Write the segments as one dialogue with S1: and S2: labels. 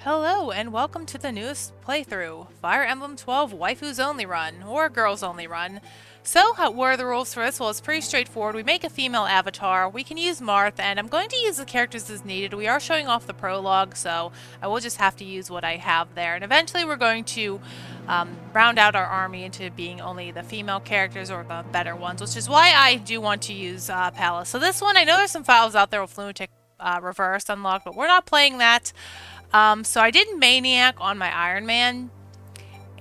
S1: Hello and welcome to the newest playthrough, Fire Emblem 12 Waifus Only Run, or Girls Only Run. So, what are the rules for this? Well, it's pretty straightforward. We make a female avatar, we can use Marth, and I'm going to use the characters as needed. We are showing off the prologue, so I will just have to use what I have there. And eventually we're going to round out our army into being only the female characters or the better ones, which is why I do want to use Palace. So this one, I know there's some files out there with Lunatic Reverse unlocked, but we're not playing that. So I did Maniac on my Iron Man,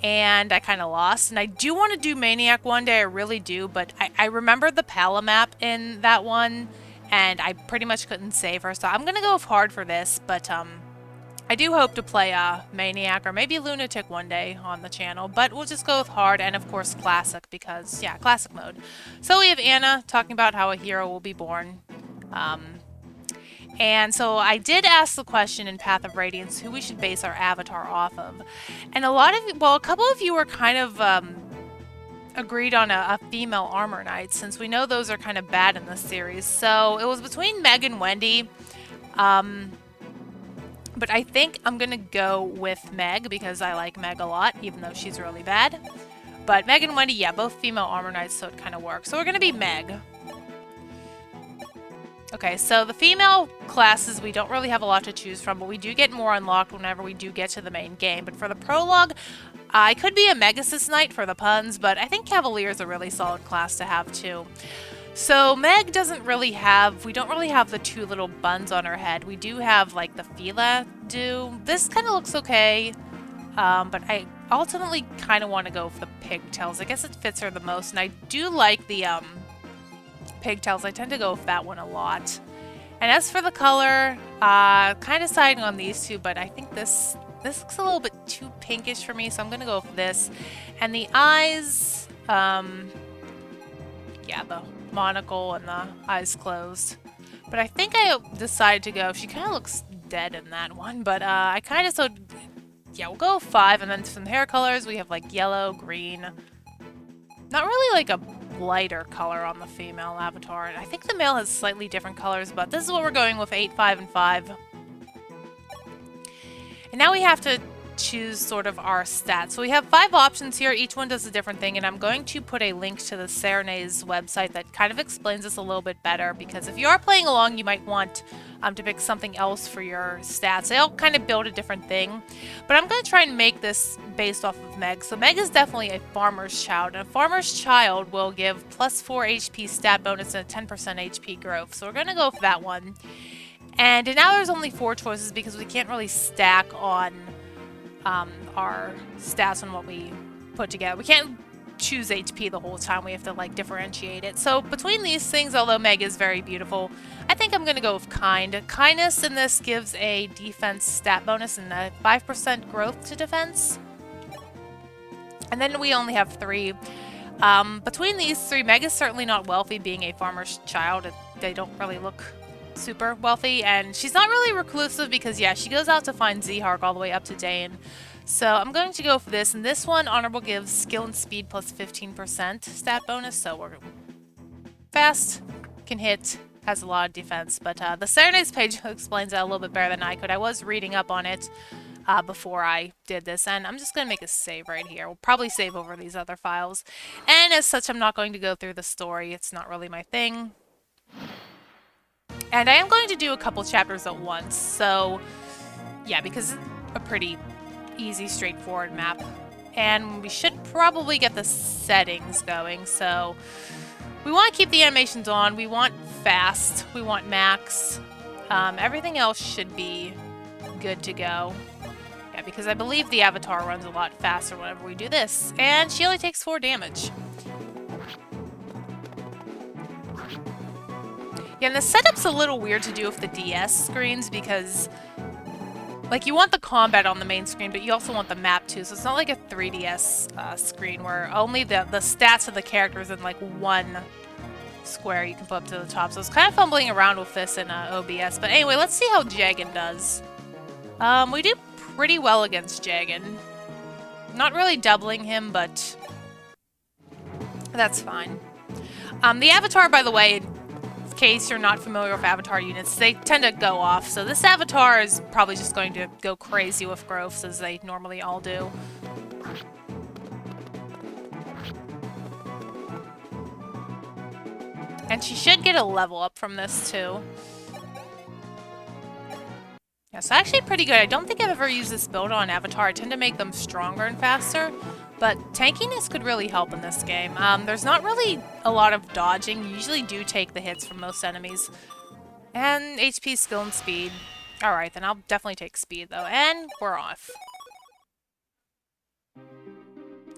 S1: and I kind of lost. And I do want to do Maniac one day, I really do, but I remember the Pala map in that one, and I pretty much couldn't save her, so I'm going to go hard for this, but I do hope to play Maniac or maybe Lunatic one day on the channel, but we'll just go with hard and, of course, classic, because, yeah, classic mode. So we have Anna talking about how a hero will be born. And so I did ask the question in Path of Radiance who we should base our avatar off of. And a couple of you were kind of agreed on a female armor knight, since we know those are kind of bad in this series. So it was between Meg and Wendy. But I think I'm going to go with Meg because I like Meg a lot, even though she's really bad. But Meg and Wendy, yeah, both female armor knights, so it kind of works. So we're going to be Meg. Okay, so the female classes, we don't really have a lot to choose from, but we do get more unlocked whenever we do get to the main game. But for the prologue, I could be a Megasis Knight for the puns, but I think Cavalier is a really solid class to have too. So Meg doesn't really have, we don't really have the two little buns on her head. We do have like the Fila do. This kind of looks okay, but I ultimately kind of want to go for the pigtails. I guess it fits her the most, and I do like the pigtails. I tend to go with that one a lot. And as for the color, kind of siding on these two, but I think this looks a little bit too pinkish for me, so I'm gonna go with this. And the eyes, yeah, the monocle and the eyes closed. But I think I decided to go, she kind of looks dead in that one, but I kind of, so yeah, we'll go with 5. And then some hair colors, we have like yellow, green, not really like a lighter color on the female avatar. I think the male has slightly different colors, but this is what we're going with, 8, 5, and 5. And now we have to choose sort of our stats. So we have 5 options here. Each one does a different thing, and I'm going to put a link to the Serena's website that kind of explains this a little bit better, because if you are playing along, you might want to pick something else for your stats. They all kind of build a different thing, but I'm going to try and make this based off of Meg. So Meg is definitely a farmer's child, and a farmer's child will give plus 4 HP stat bonus and a 10% HP growth. So we're going to go with that one. And now there's only 4 choices because we can't really stack on our stats on what we put together. We can't choose HP the whole time. We have to like differentiate it. So between these things, although Meg is very beautiful, I think I'm going to go with Kind. Kindness in this gives a defense stat bonus and a 5% growth to defense. And then we only have 3. Between these 3, Meg is certainly not wealthy, being a farmer's child. They don't really look super wealthy, and she's not really reclusive because, yeah, she goes out to find Zehark all the way up to Dane. So I'm going to go for this, and this one, Honorable, gives skill and speed plus 15% stat bonus, so we're fast, can hit, has a lot of defense. But the Serena's page explains that a little bit better than I could. I was reading up on it before I did this, and I'm just going to make a save right here. We'll probably save over these other files. And as such, I'm not going to go through the story. It's not really my thing. And I am going to do a couple chapters at once, so yeah, because it's a pretty easy, straightforward map. And we should probably get the settings going, so we want to keep the animations on, we want fast, we want max, everything else should be good to go. Yeah, because I believe the avatar runs a lot faster whenever we do this, and she only takes 4 damage. Yeah, and the setup's a little weird to do with the DS screens because, like, you want the combat on the main screen, but you also want the map too, so it's not like a 3DS screen where only the stats of the characters in, like, one square you can put up to the top. So it's kind of fumbling around with this in OBS. But anyway, let's see how Jagan does. We do pretty well against Jagan. Not really doubling him, but that's fine. The avatar, by the way, case you're not familiar with Avatar units, they tend to go off. So this Avatar is probably just going to go crazy with growths, as they normally all do. And she should get a level up from this, too. Yeah, so actually pretty good. I don't think I've ever used this build on Avatar. I tend to make them stronger and faster. But tankiness could really help in this game. There's not really a lot of dodging. You usually do take the hits from most enemies. And HP, skill, and speed. Alright, then I'll definitely take speed, though. And we're off.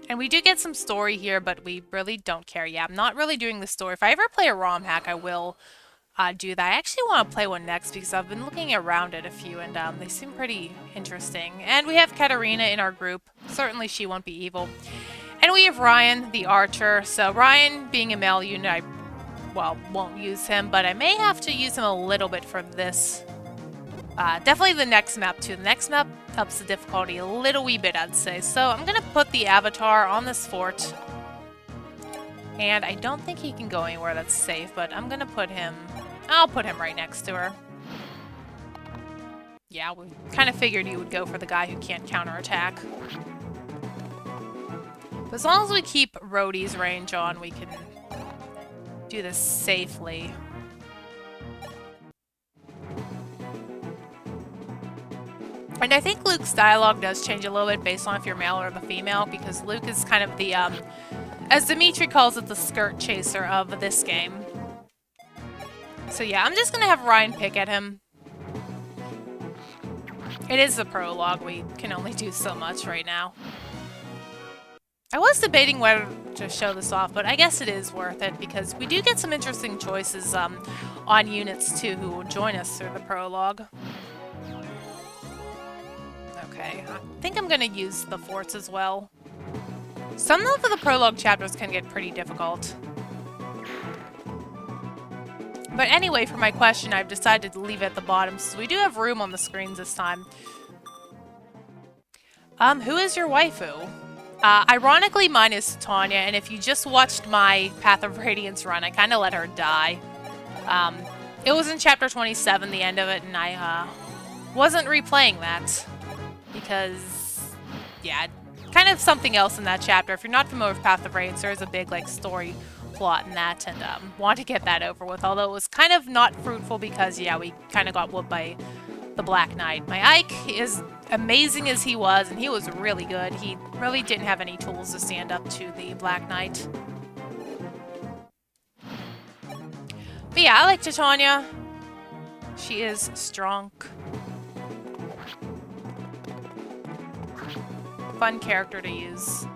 S1: And we do get some story here, but we really don't care. Yeah, I'm not really doing the story. If I ever play a ROM hack, I will do that. I actually want to play one next because I've been looking around at a few, and they seem pretty interesting. And we have Katarina in our group. Certainly she won't be evil. And we have Ryan, the archer. So Ryan, being a male unit, I, well, won't use him, but I may have to use him a little bit for this. Definitely the next map, too. The next map ups the difficulty a little wee bit, I'd say. So I'm going to put the Avatar on this fort. And I don't think he can go anywhere that's safe, but I'm going to put him... I'll put him right next to her. Yeah, we kind of figured you would go for the guy who can't counterattack. But as long as we keep Rhodey's range on, we can do this safely. And I think Luke's dialogue does change a little bit based on if you're male or the female, because Luke is kind of the, as Dimitri calls it, the skirt chaser of this game. So yeah, I'm just gonna have Ryan pick at him. It is the prologue, we can only do so much right now. I was debating whether to show this off, but I guess it is worth it because we do get some interesting choices on units too who will join us through the prologue. Okay, I think I'm gonna use the forts as well. Some of the prologue chapters can get pretty difficult. But anyway, for my question, I've decided to leave it at the bottom, so we do have room on the screens this time. Who is your waifu? Ironically, mine is Tanya, and if you just watched my Path of Radiance run, I kind of let her die. It was in Chapter 27, the end of it, and I wasn't replaying that. Because, yeah, kind of something else in that chapter. If you're not familiar with Path of Radiance, there is a big, like, story plot in that, and want to get that over with, although it was kind of not fruitful because, yeah, we kind of got whooped by the Black Knight. My Ike, is amazing as he was, and he was really good, he really didn't have any tools to stand up to the Black Knight. But yeah, I like Titania. She is strong. Fun character to use.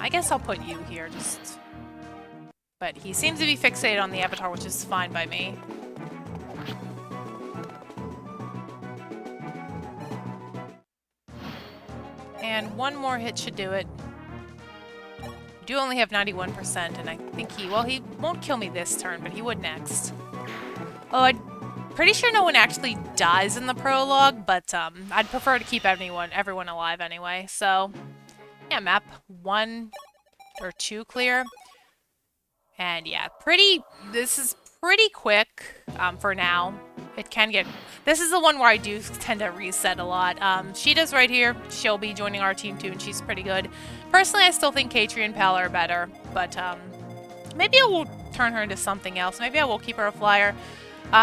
S1: I guess I'll put you here, just... But he seems to be fixated on the Avatar, which is fine by me. And one more hit should do it. We do only have 91%, and I think he... Well, he won't kill me this turn, but he would next. Oh, I'm pretty sure no one actually dies in the prologue, but I'd prefer to keep everyone alive anyway, so... Yeah, map 1 or 2 clear. And yeah, this is pretty quick for now. It can get... This is the one where I do tend to reset a lot. Sheeta's right here. She'll be joining our team too, and she's pretty good. Personally, I still think Katri and Pal are better, but maybe I will turn her into something else. Maybe I will keep her a flyer.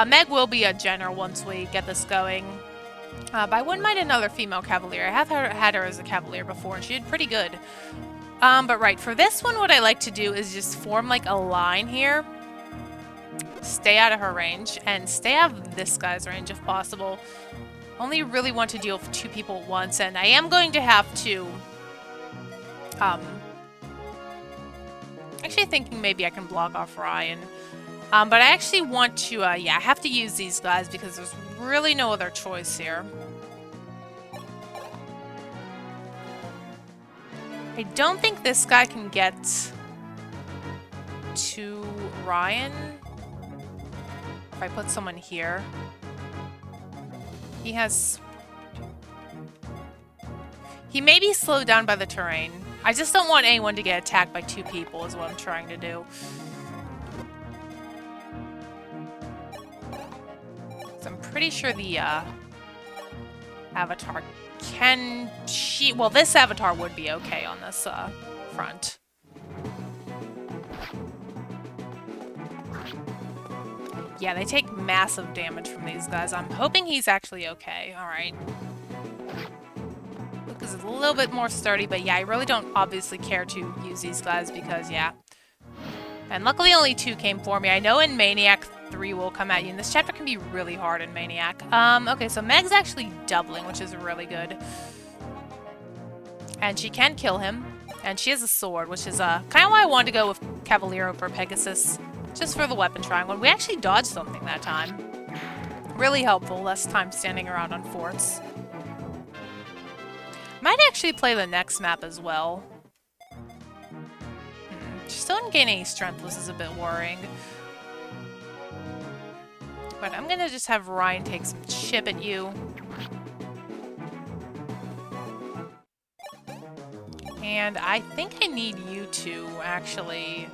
S1: Meg will be a general once we get this going. But I wouldn't mind another female cavalier. I have had her as a cavalier before, and she did pretty good. But right, for this one, what I like to do is just form like a line here. Stay out of her range, and stay out of this guy's range if possible. Only really want to deal with 2 people at once, and I am going to have to... actually thinking maybe I can block off Ryan. But I actually want to, yeah, I have to use these guys because there's really no other choice here. I don't think this guy can get to Ryan. If I put someone here. He may be slowed down by the terrain. I just don't want anyone to get attacked by 2 people is what I'm trying to do. So I'm pretty sure the avatar can... Well, this avatar would be okay on this front. Yeah, they take massive damage from these guys. I'm hoping he's actually okay. Alright. Luke is a little bit more sturdy, but yeah, I really don't obviously care to use these guys because, yeah. And luckily only 2 came for me. I know in Maniac 3 will come at you, and this chapter can be really hard in Maniac. Okay, so Meg's actually doubling, which is really good. And she can kill him. And she has a sword, which is kind of why I wanted to go with Cavalier over Pegasus. Just for the weapon triangle. We actually dodged something that time. Really helpful. Less time standing around on forts. Might actually play the next map as well. She still didn't gain any strength, which is a bit worrying. But I'm gonna just have Ryan take some chip at you. And I think I need you to actually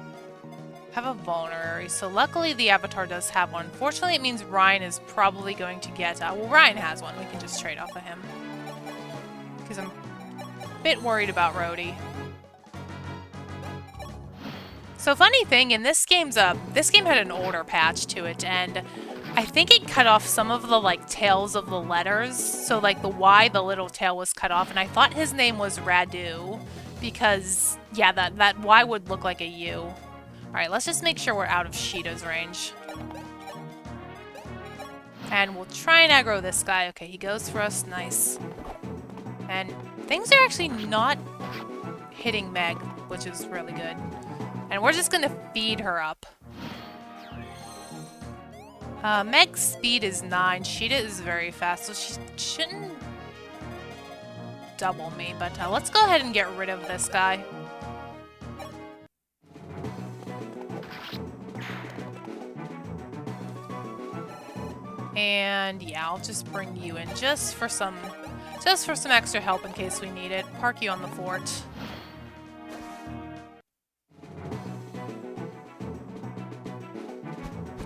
S1: have a vulnerary. So luckily the avatar does have one. Fortunately, it means Ryan is probably going to get... well, Ryan has one. We can just trade off of him. Because I'm a bit worried about Rhodey. So funny thing, in this game had an older patch to it, and I think it cut off some of the, like, tails of the letters. So, like, the Y, the little tail was cut off, and I thought his name was Radu, because, yeah, that Y would look like a U. Alright, let's just make sure we're out of Sheeta's range. And we'll try and aggro this guy. Okay, he goes for us. Nice. And things are actually not hitting Meg, which is really good. And we're just going to feed her up. Meg's speed is 9. Sheeta is very fast, so she shouldn't double me. But let's go ahead and get rid of this guy. And yeah, I'll just bring you in just for some extra help in case we need it. Park you on the fort.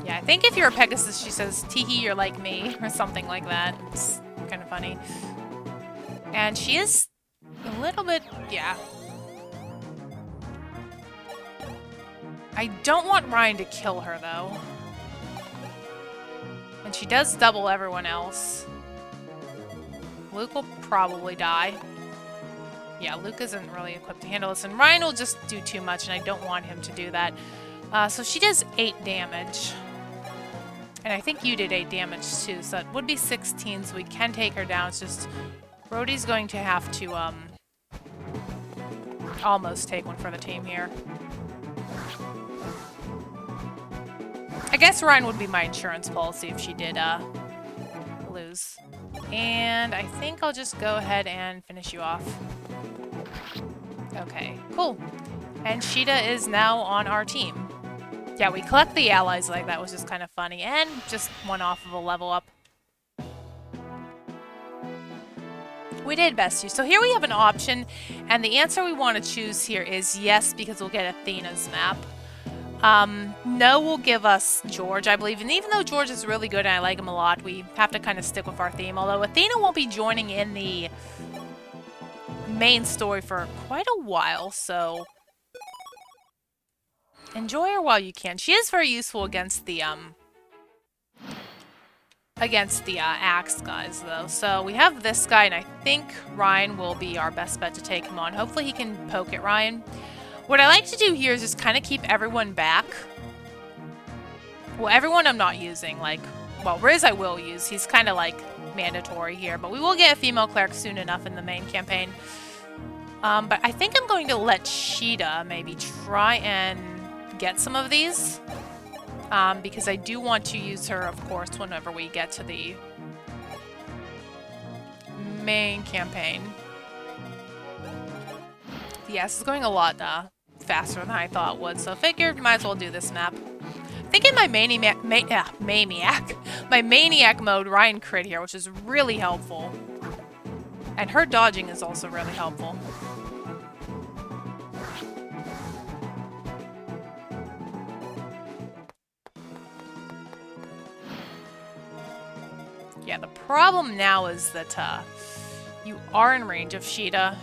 S1: Yeah, I think if you're a Pegasus, she says, "Teehee, you're like me," or something like that. It's kind of funny. And she is a little bit, yeah. I don't want Ryan to kill her, though. And she does double everyone else. Luke will probably die. Yeah, Luke isn't really equipped to handle this, and Ryan will just do too much, and I don't want him to do that. So she does 8 damage. And I think you did 8 damage too, so that would be 16, so we can take her down. It's just Rhodey's going to have to almost take one for the team here. I guess Ryan would be my insurance policy if she did lose. And I think I'll just go ahead and finish you off. Okay, cool. And Sheeta is now on our team. Yeah, we collect the allies like that, was just kind of funny. And just one off of a level up. We did best you. So here we have an option, and the answer we want to choose here is yes, because we'll get Athena's map. No will give us George, I believe. And even though George is really good and I like him a lot, we have to kind of stick with our theme. Although Athena won't be joining in the main story for quite a while, so enjoy her while you can. She is very useful against the axe guys, though. So we have this guy, and I think Ryan will be our best bet to take him on. Hopefully he can poke at Ryan. What I like to do here is just kind of keep everyone back. Well, everyone I'm not using, like, well, Riz I will use. He's kind of, like, mandatory here, but we will get a female cleric soon enough in the main campaign. But I think I'm going to let Sheeta maybe try and get some of these. Because I do want to use her, of course, whenever we get to the main campaign. Yes, it's going a lot faster than I thought it would, so I figured might as well do this map. I think in my Maniac mode, Ryan crit here, which is really helpful. And her dodging is also really helpful. Yeah, the problem now is that you are in range of Sheeta.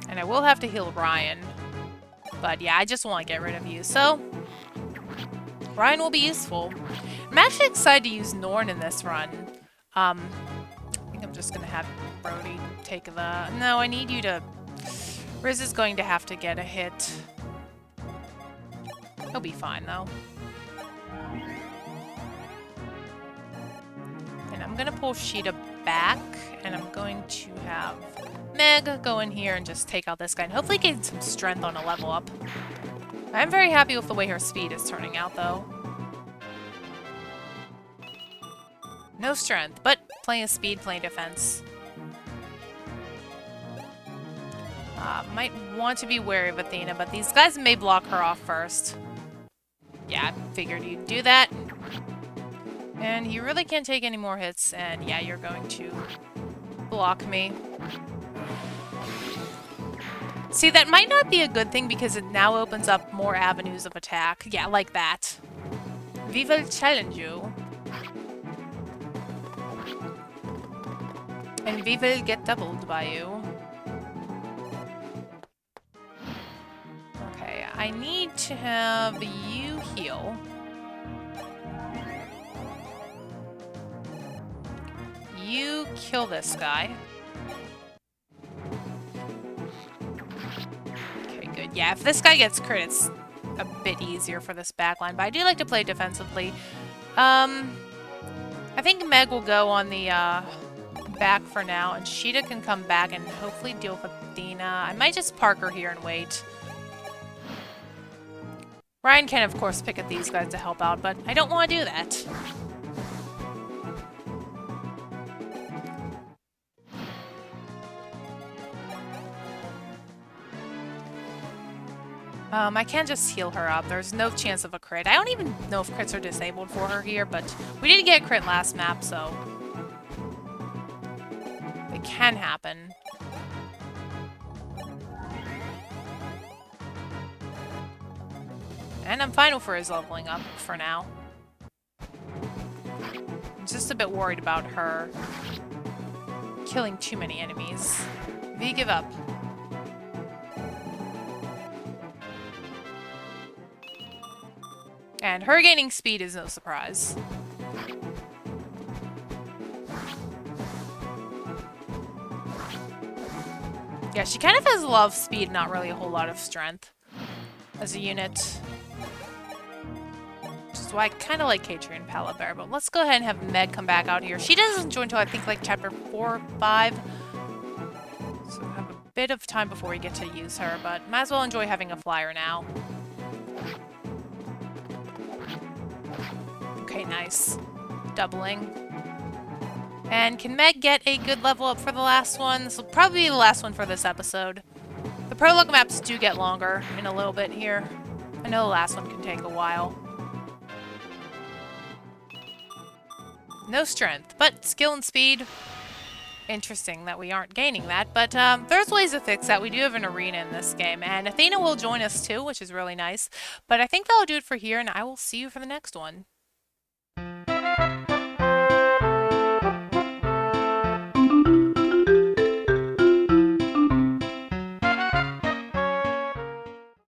S1: And I will have to heal Ryan. But yeah, I just want to get rid of you. So, Ryan will be useful. I'm actually excited to use Norn in this run. I think I'm just going to have Brody take the... No, I need you to... Riz is going to have to get a hit. He'll be fine, though. And I'm going to pull Sheeta back, and I'm going to have Meg go in here and just take out this guy, and hopefully gain some strength on a level up. I'm very happy with the way her speed is turning out, though. No strength, but plenty of speed, plenty of defense. Might want to be wary of Athena, but these guys may block her off first. Yeah, I figured you'd do that. And you really can't take any more hits, and yeah, you're going to block me. See, that might not be a good thing because it now opens up more avenues of attack. Yeah, like that. We will challenge you. And we will get doubled by you. Okay, I need to have you heal. You kill this guy. Okay, good. Yeah, if this guy gets crit, it's a bit easier for this backline, but I do like to play defensively. I think Meg will go on the back for now, and Sheeta can come back and hopefully deal with Athena. I might just park her here and wait. Ryan can, of course, pick at these guys to help out, but I don't want to do that. I can just heal her up. There's no chance of a crit. I don't even know if crits are disabled for her here, but we did get a crit last map, so it can happen. And I'm fine with her as leveling up for now. I'm just a bit worried about her killing too many enemies. V, give up. And her gaining speed is no surprise. Yeah, she kind of has a lot of speed, not really a whole lot of strength as a unit. Which is why I kind of like Katri Palabear. But let's go ahead and have Meg come back out here. She doesn't join until I think like chapter 4 or 5. So we have a bit of time before we get to use her, but might as well enjoy having a flyer now. Okay, nice. Doubling. And can Meg get a good level up for the last one? This will probably be the last one for this episode. The prologue maps do get longer in a little bit here. I know the last one can take a while. No strength, but skill and speed. Interesting that we aren't gaining that, but there's ways to fix that. We do have an arena in this game, and Athena will join us too, which is really nice. But I think that'll do it for here, and I will see you for the next one.